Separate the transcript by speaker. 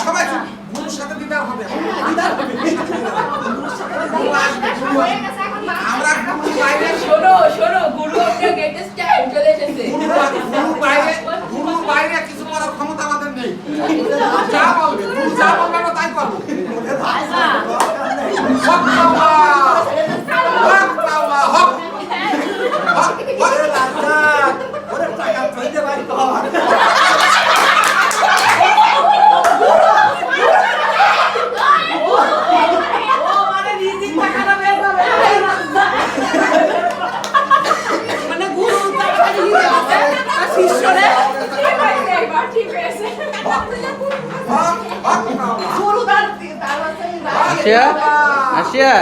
Speaker 1: সবাই গুরুর সাথে দিদার হবে। আমরা গুরু বাইরে
Speaker 2: শোনো গুরু একটা গ্রেটেস্ট টাইম চলে এসেছে।
Speaker 1: গুরু বাইরে কিছু করার ক্ষমতা আমাদের নেই। যা বলবে গুরু যা বলবে আমরা তাই করবো। হক আল্লাহ, হক আল্লাহ, হক
Speaker 3: ওরে টাকা চাইতে পারি তো
Speaker 4: আসিয়া আসিয়া